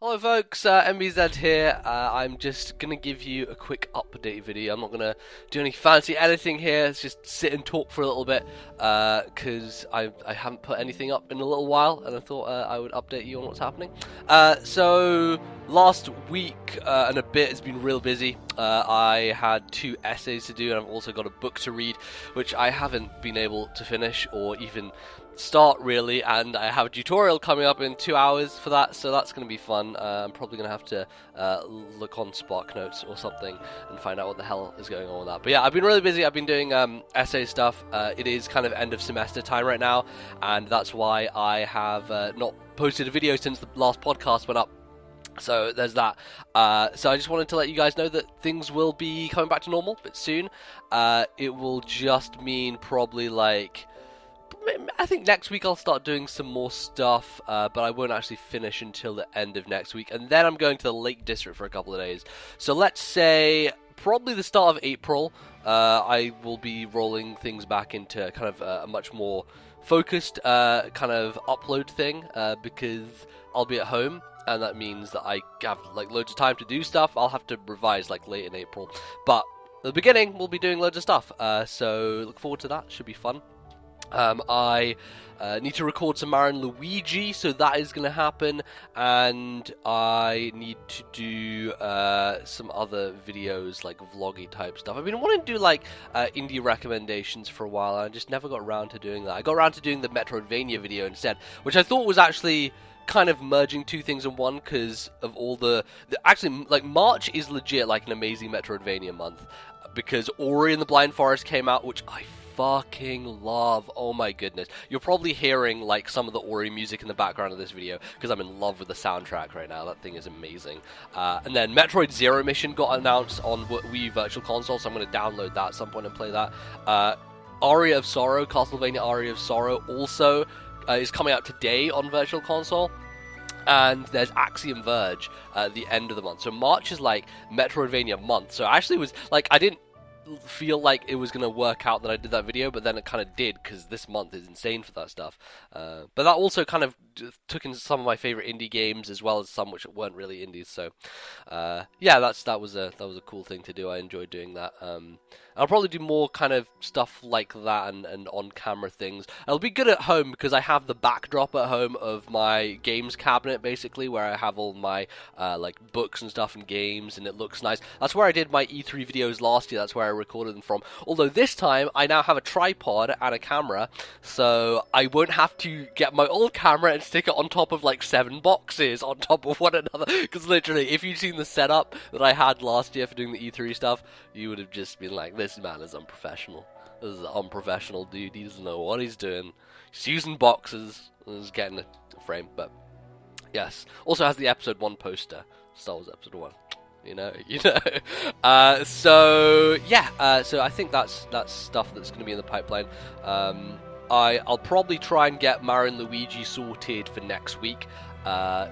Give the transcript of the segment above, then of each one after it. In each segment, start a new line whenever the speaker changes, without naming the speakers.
Hello folks, MBZ here. I'm just going to give you a quick update video. I'm not going to do any fancy editing here. It's just sit and talk for a little bit because I haven't put anything up in a little while and I thought I would update you on what's happening. So last week and a bit has been real busy. I had 2 essays to do and I've also got a book to read which I haven't been able to finish or even start really, and I have a tutorial coming up in 2 hours for that, so that's going to be fun. I'm probably going to have to look on Spark Notes or something and find out what the hell is going on with that. But yeah, I've been really busy. I've been doing essay stuff. It is kind of end of semester time right now, and that's why I have not posted a video since the last podcast went up. So there's that. So I just wanted to let you guys know that things will be coming back to normal a bit soon. It will just mean probably like, I think next week I'll start doing some more stuff, but I won't actually finish until the end of next week, and then I'm going to the Lake District for a couple of days. So let's say probably the start of April, I will be rolling things back into kind of a much more focused kind of upload thing, because I'll be at home, and that means that I have like loads of time to do stuff. I'll have to revise like late in April, but at the beginning we'll be doing loads of stuff, so look forward to that. Should be fun. I need to record some Mario and Luigi, so that is going to happen, and I need to do some other videos, like vloggy type stuff. I've been wanting to do like indie recommendations for a while, and I just never got around to doing that. I got around to doing the Metroidvania video instead, which I thought was actually kind of merging 2 things in one because of all the actually, like, March is legit like an amazing Metroidvania month because Ori and the Blind Forest came out, which I fucking love. Oh my goodness. You're probably hearing like some of the Ori music in the background of this video because I'm in love with the soundtrack right now. That thing is amazing. And then Metroid Zero Mission got announced on Wii Virtual Console, so I'm going to download that at some point and play that. Aria of Sorrow, Castlevania Aria of Sorrow also is coming out today on Virtual Console. And there's Axiom Verge at the end of the month. So March is like Metroidvania month. So I actually was like, I didn't feel like it was going to work out that I did that video, but then it kind of did because this month is insane for that stuff. But that also kind of took in some of my favorite indie games as well as some which weren't really indies. So yeah, that was a cool thing to do. I enjoyed doing that. I'll probably do more kind of stuff like that and on-camera things. I'll be good at home because I have the backdrop at home of my games cabinet, basically, where I have all my like books and stuff and games, and it looks nice. That's where I did my E3 videos last year. That's where I recorded them from. Although this time, I now have a tripod and a camera, so I won't have to get my old camera and stick it on top of like 7 boxes on top of one another. Because literally, if you'd seen the setup that I had last year for doing the E3 stuff, you would have just been like, this man is unprofessional. This is an unprofessional dude. He doesn't know what he's doing. He's using boxes. He's getting a frame. But yes, also has the episode 1 poster. Star Wars episode 1. You know. So yeah. So I think that's stuff that's going to be in the pipeline. I'll probably try and get Mario and Luigi sorted for next week.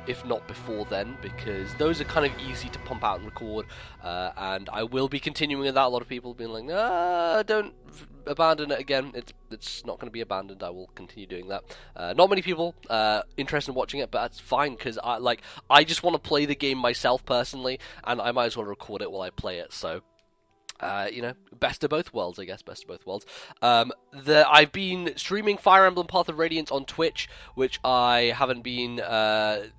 If not before then, because those are kind of easy to pump out and record, and I will be continuing with that. A lot of people have been like, "No, don't abandon it again." It's not going to be abandoned. I will continue doing that. Not many people interested in watching it, but that's fine because I just want to play the game myself personally, and I might as well record it while I play it. So. You know, best of both worlds, I guess. Best of both worlds. I've been streaming Fire Emblem Path of Radiance on Twitch, which I haven't been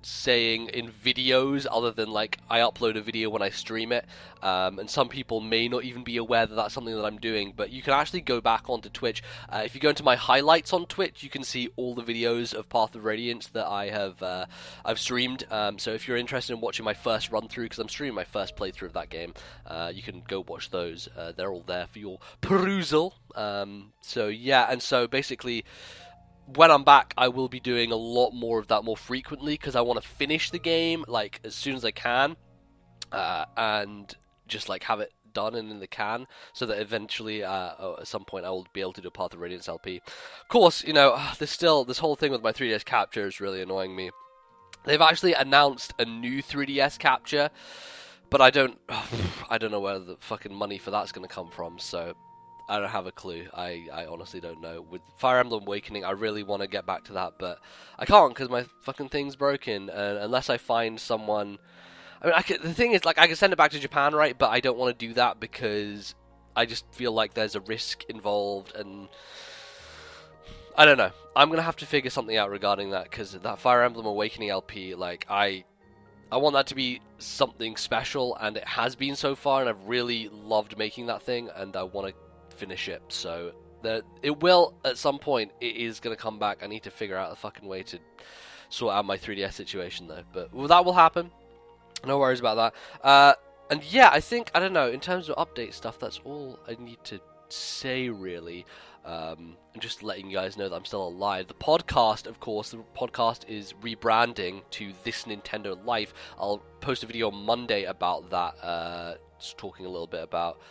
saying in videos, other than like I upload a video when I stream it. And some people may not even be aware that that's something that I'm doing, but you can actually go back onto Twitch. If you go into my highlights on Twitch, you can see all the videos of Path of Radiance that I have I've streamed. So if you're interested in watching my first run through, because I'm streaming my first playthrough of that game, you can go watch those. They're all there for your perusal. So yeah, and so basically, when I'm back, I will be doing a lot more of that more frequently because I want to finish the game like as soon as I can, and just like have it done and in the can, so that eventually at some point I will be able to do a Path of Radiance LP. Of course, you know, this whole thing with my 3DS capture is really annoying me. They've actually announced a new 3DS capture, but I don't know where the fucking money for that's going to come from, so I don't have a clue. I honestly don't know. With Fire Emblem Awakening, I really want to get back to that, but I can't because my fucking thing's broken. And unless I find someone, I mean, the thing is, like, I can send it back to Japan, right? But I don't want to do that because I just feel like there's a risk involved, and I don't know. I'm gonna have to figure something out regarding that because that Fire Emblem Awakening LP, like, I want that to be something special, and it has been so far, and I've really loved making that thing, and I want to finish it. So it will at some point. It is going to come back. I need to figure out a fucking way to sort out my 3DS situation though, but that will happen. No worries about that. And yeah, I think, I don't know, in terms of update stuff, that's all I need to say really. I'm just letting you guys know that I'm still alive. The podcast, of course, the podcast is rebranding to This Nintendo Life. I'll post a video on Monday about that, just talking a little bit about,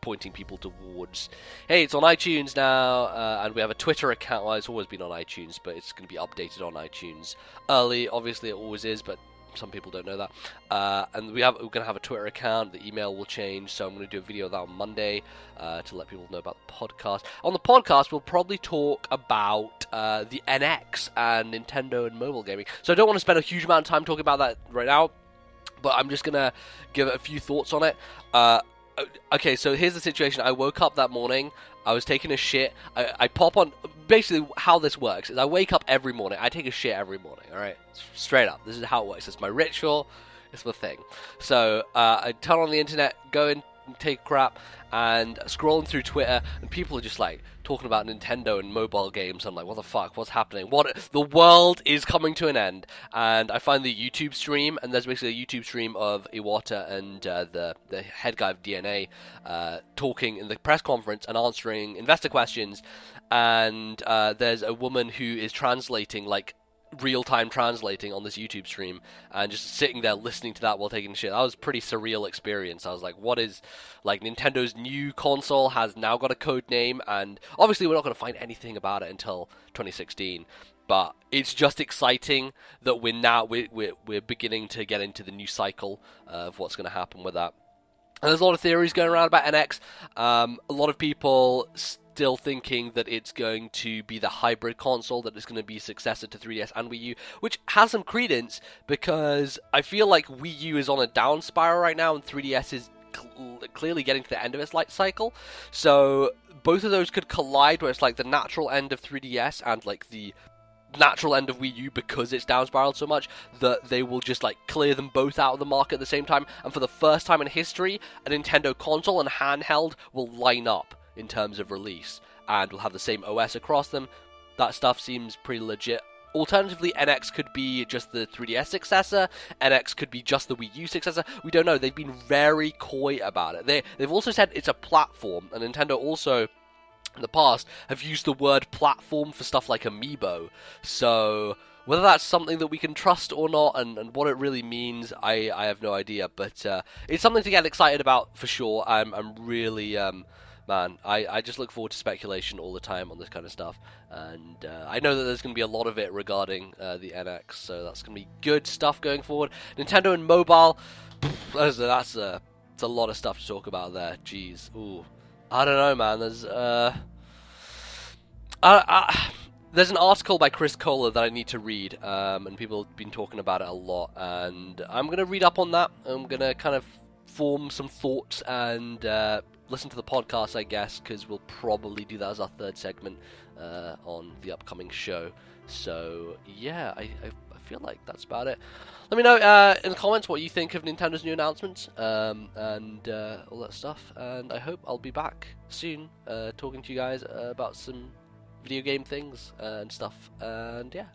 pointing people towards, hey, it's on iTunes now, and we have a Twitter account. Well, it's always been on iTunes, but it's going to be updated on iTunes early. Obviously, it always is, but some people don't know that. And we're going to have a Twitter account. The email will change, so I'm going to do a video of that on Monday to let people know about the podcast. On the podcast, we'll probably talk about the NX and Nintendo and mobile gaming. So I don't want to spend a huge amount of time talking about that right now, but I'm just going to give it a few thoughts on it. Okay, so here's the situation. I woke up that morning, I was taking a shit, I pop on, basically how this works is I wake up every morning, I take a shit every morning, alright? Straight up, this is how it works, it's my ritual, it's my thing. So, I turn on the internet, go and take a crap, and scrolling through Twitter, and people are just like, talking about Nintendo and mobile games. I'm like, what the fuck, what's happening? The world is coming to an end. And I find the YouTube stream, and there's basically a YouTube stream of Iwata and the head guy of DNA talking in the press conference and answering investor questions. And there's a woman who is translating, like, real-time translating on this YouTube stream, and just sitting there listening to that while taking shit. That was a pretty surreal experience. I was like, what is, like, Nintendo's new console has now got a code name, and obviously we're not going to find anything about it until 2016, but it's just exciting that we're beginning to get into the new cycle of what's going to happen with that. And there's a lot of theories going around about NX. A lot of people still thinking that it's going to be the hybrid console, that it's going to be successor to 3DS and Wii U, which has some credence because I feel like Wii U is on a down spiral right now and 3DS is clearly getting to the end of its life cycle. So both of those could collide, where it's like the natural end of 3DS and like the natural end of Wii U, because it's down spiraled so much that they will just like clear them both out of the market at the same time, and for the first time in history a Nintendo console and handheld will line up in terms of release and will have the same OS across them. That stuff seems pretty legit. Alternatively, NX could be just the 3DS successor, NX could be just the Wii U successor, we don't know. They've been very coy about it. They've also said it's a platform, and Nintendo also in the past have used the word platform for stuff like Amiibo. So whether that's something that we can trust or not, and what it really means, I have no idea. But it's something to get excited about for sure. I'm really man, I just look forward to speculation all the time on this kind of stuff, and I know that there's going to be a lot of it regarding the NX, so that's going to be good stuff going forward. Nintendo and mobile, that's a lot of stuff to talk about there. Jeez, ooh. I don't know, man. There's an article by Chris Kohler that I need to read, and people have been talking about it a lot, and I'm going to read up on that. I'm going to kind of form some thoughts and listen to the podcast, I guess, because we'll probably do that as our third segment on the upcoming show. So, yeah, I feel like that's about it. Let me know in the comments what you think of Nintendo's new announcements and all that stuff. And I hope I'll be back soon talking to you guys about some video game things and stuff. And yeah,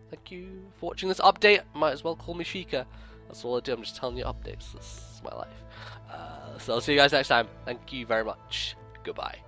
thank you for watching this update. Might as well call me Shika. That's all I do. I'm just telling you updates. This is my life. So I'll see you guys next time. Thank you very much. Goodbye.